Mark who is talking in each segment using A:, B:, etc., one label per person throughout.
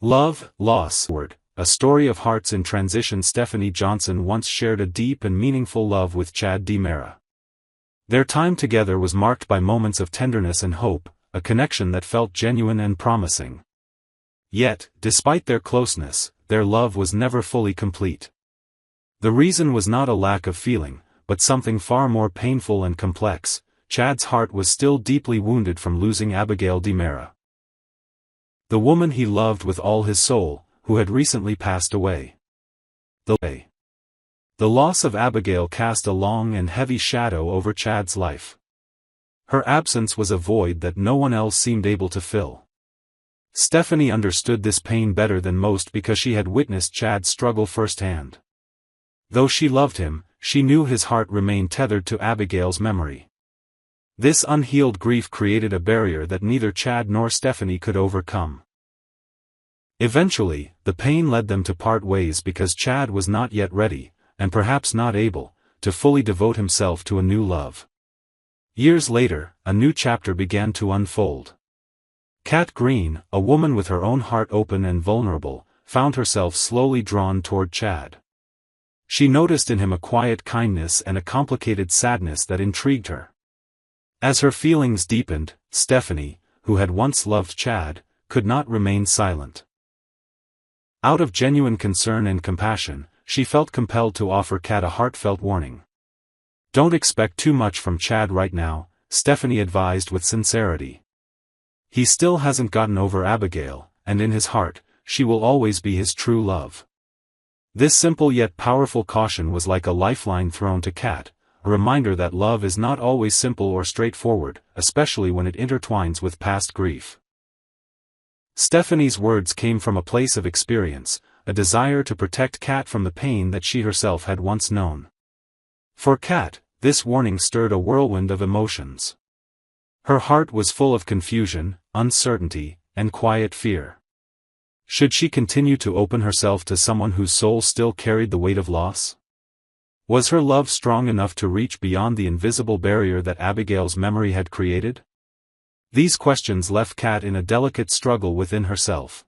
A: Love, Loss, A Story of Hearts in Transition. Stephanie Johnson once shared a deep and meaningful love with Chad DiMera. Their time together was marked by moments of tenderness and hope, a connection that felt genuine and promising. Yet, despite their closeness, their love was never fully complete. The reason was not a lack of feeling, but something far more painful and complex. Chad's heart was still deeply wounded from losing Abigail DiMera, the woman he loved with all his soul, who had recently passed away. The loss of Abigail cast a long and heavy shadow over Chad's life. Her absence was a void that no one else seemed able to fill. Stephanie understood this pain better than most because she had witnessed Chad's struggle firsthand. Though she loved him, she knew his heart remained tethered to Abigail's memory. This unhealed grief created a barrier that neither Chad nor Stephanie could overcome. Eventually, the pain led them to part ways because Chad was not yet ready, and perhaps not able, to fully devote himself to a new love. Years later, a new chapter began to unfold. Kat Green, a woman with her own heart open and vulnerable, found herself slowly drawn toward Chad. She noticed in him a quiet kindness and a complicated sadness that intrigued her. As her feelings deepened, Stephanie, who had once loved Chad, could not remain silent. Out of genuine concern and compassion, she felt compelled to offer Kat a heartfelt warning. "Don't expect too much from Chad right now," Stephanie advised with sincerity. "He still hasn't gotten over Abigail, and in his heart, she will always be his true love." This simple yet powerful caution was like a lifeline thrown to Kat, a reminder that love is not always simple or straightforward, especially when it intertwines with past grief. Stephanie's words came from a place of experience, a desire to protect Kat from the pain that she herself had once known. For Kat, this warning stirred a whirlwind of emotions. Her heart was full of confusion, uncertainty, and quiet fear. Should she continue to open herself to someone whose soul still carried the weight of loss? Was her love strong enough to reach beyond the invisible barrier that Abigail's memory had created? These questions left Kat in a delicate struggle within herself.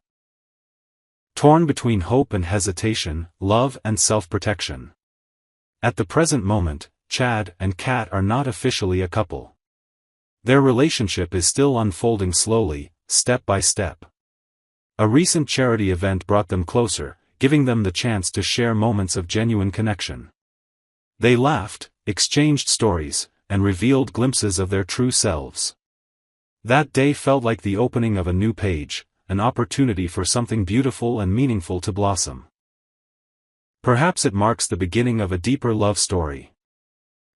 A: Torn between hope and hesitation, love and self-protection. At the present moment, Chad and Kat are not officially a couple. Their relationship is still unfolding slowly, step by step. A recent charity event brought them closer, giving them the chance to share moments of genuine connection. They laughed, exchanged stories, and revealed glimpses of their true selves. That day felt like the opening of a new page, an opportunity for something beautiful and meaningful to blossom. Perhaps it marks the beginning of a deeper love story.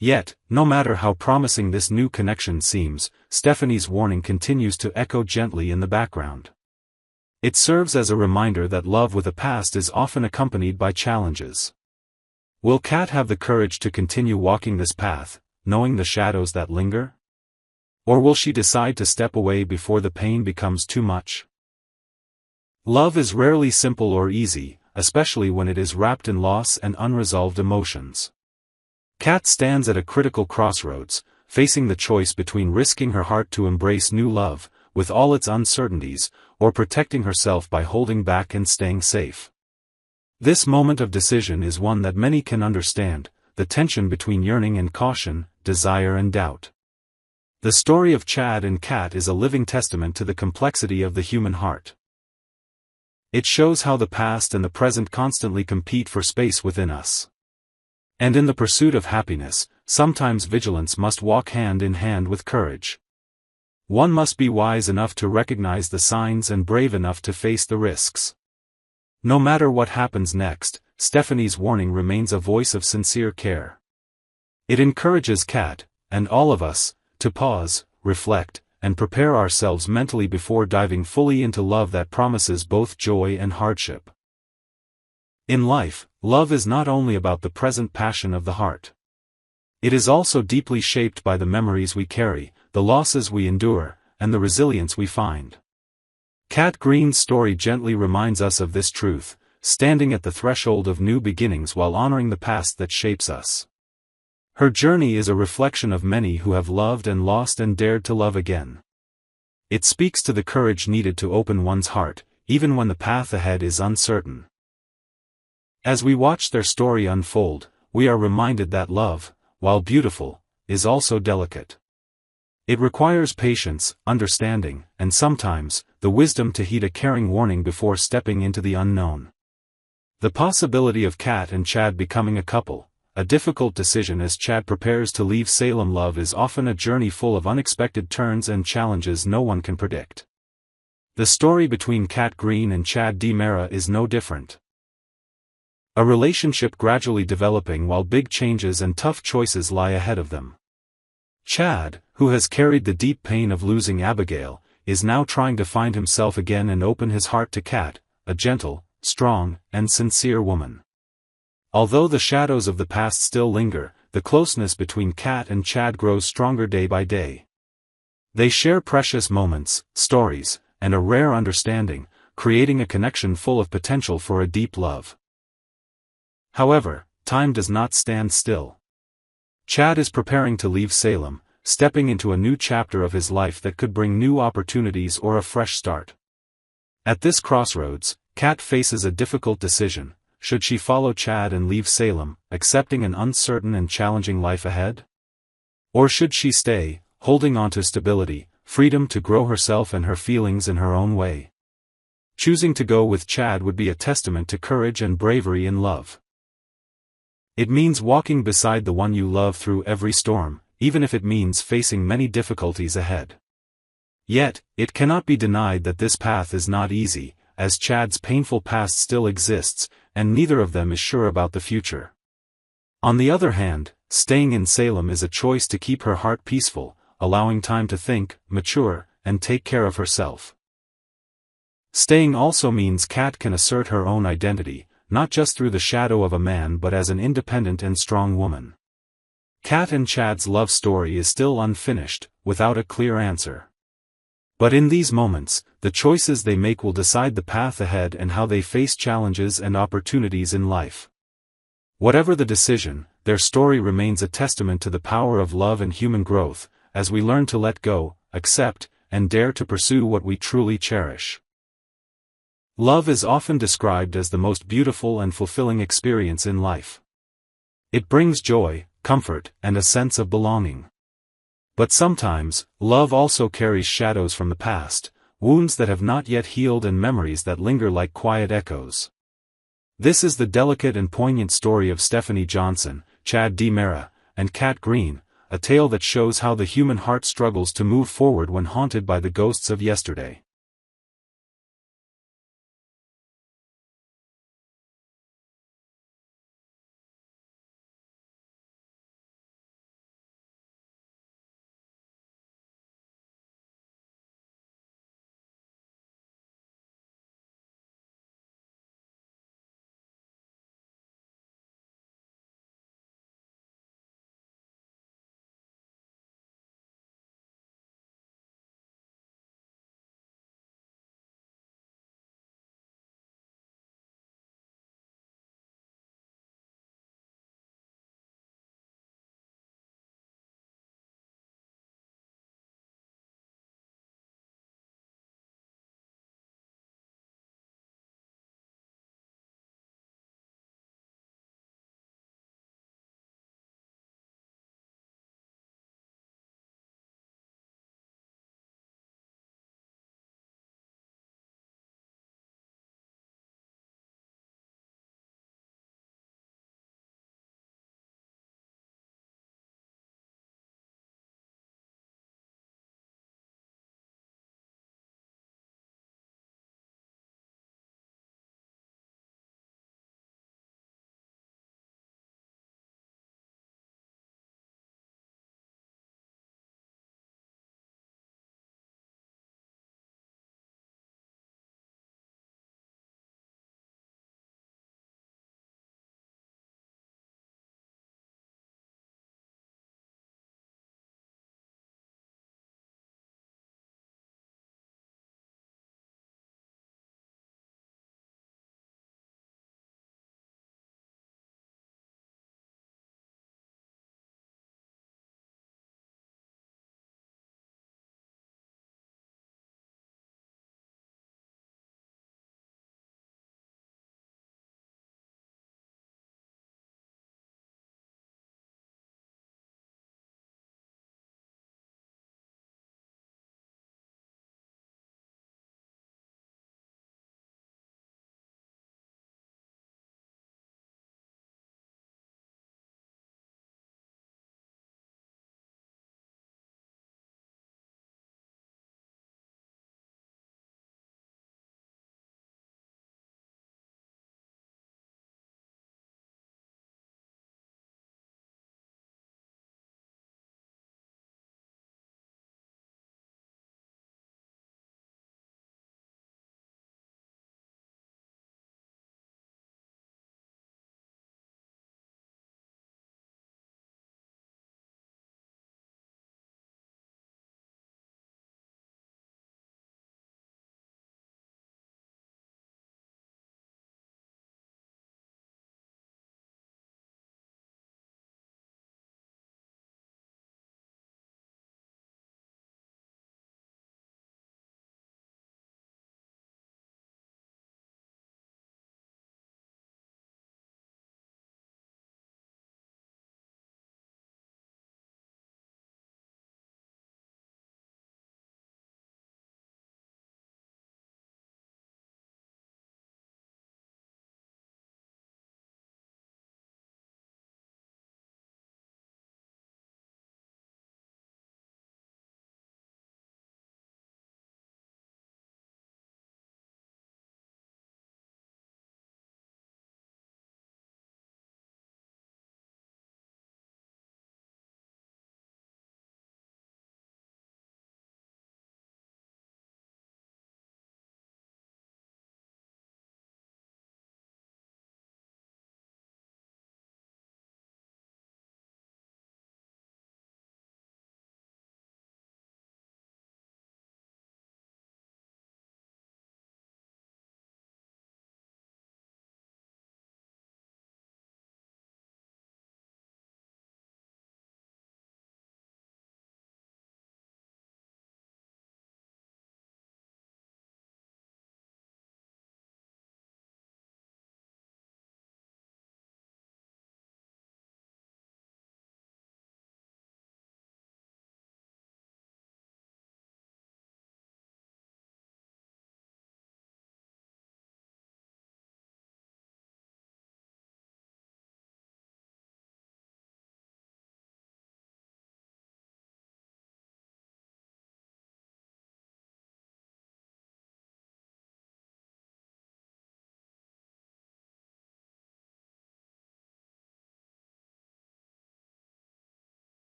A: Yet, no matter how promising this new connection seems, Stephanie's warning continues to echo gently in the background. It serves as a reminder that love with a past is often accompanied by challenges. Will Kat have the courage to continue walking this path, knowing the shadows that linger? Or will she decide to step away before the pain becomes too much? Love is rarely simple or easy, especially when it is wrapped in loss and unresolved emotions. Kat stands at a critical crossroads, facing the choice between risking her heart to embrace new love, with all its uncertainties, or protecting herself by holding back and staying safe. This moment of decision is one that many can understand, the tension between yearning and caution, desire and doubt. The story of Chad and Kat is a living testament to the complexity of the human heart. It shows how the past and the present constantly compete for space within us. And in the pursuit of happiness, sometimes vigilance must walk hand in hand with courage. One must be wise enough to recognize the signs and brave enough to face the risks. No matter what happens next, Stephanie's warning remains a voice of sincere care. It encourages Kat, and all of us, to pause, reflect, and prepare ourselves mentally before diving fully into love that promises both joy and hardship. In life, love is not only about the present passion of the heart. It is also deeply shaped by the memories we carry, the losses we endure, and the resilience we find. Kat Green's story gently reminds us of this truth, standing at the threshold of new beginnings while honoring the past that shapes us. Her journey is a reflection of many who have loved and lost and dared to love again. It speaks to the courage needed to open one's heart, even when the path ahead is uncertain. As we watch their story unfold, we are reminded that love, while beautiful, is also delicate. It requires patience, understanding, and sometimes, the wisdom to heed a caring warning before stepping into the unknown. The possibility of Kat and Chad becoming a couple, a difficult decision as Chad prepares to leave Salem. Love is often a journey full of unexpected turns and challenges no one can predict. The story between Kat Green and Chad DiMera is no different. A relationship gradually developing while big changes and tough choices lie ahead of them. Chad, who has carried the deep pain of losing Abigail, is now trying to find himself again and open his heart to Kat, a gentle, strong, and sincere woman. Although the shadows of the past still linger, the closeness between Kat and Chad grows stronger day by day. They share precious moments, stories, and a rare understanding, creating a connection full of potential for a deep love. However, time does not stand still. Chad is preparing to leave Salem, stepping into a new chapter of his life that could bring new opportunities or a fresh start. At this crossroads, Kat faces a difficult decision. Should she follow Chad and leave Salem, accepting an uncertain and challenging life ahead? Or should she stay, holding on to stability, freedom to grow herself and her feelings in her own way? Choosing to go with Chad would be a testament to courage and bravery in love. It means walking beside the one you love through every storm, even if it means facing many difficulties ahead. Yet, it cannot be denied that this path is not easy, as Chad's painful past still exists, and neither of them is sure about the future. On the other hand, staying in Salem is a choice to keep her heart peaceful, allowing time to think, mature, and take care of herself. Staying also means Kat can assert her own identity, not just through the shadow of a man but as an independent and strong woman. Kat and Chad's love story is still unfinished, without a clear answer. But in these moments, the choices they make will decide the path ahead and how they face challenges and opportunities in life. Whatever the decision, their story remains a testament to the power of love and human growth, as we learn to let go, accept, and dare to pursue what we truly cherish. Love is often described as the most beautiful and fulfilling experience in life. It brings joy, comfort, and a sense of belonging. But sometimes, love also carries shadows from the past, wounds that have not yet healed and memories that linger like quiet echoes. This is the delicate and poignant story of Stephanie Johnson, Chad DiMera, and Kat Green, a tale that shows how the human heart struggles to move forward when haunted by the ghosts of yesterday.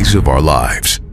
B: days of our lives.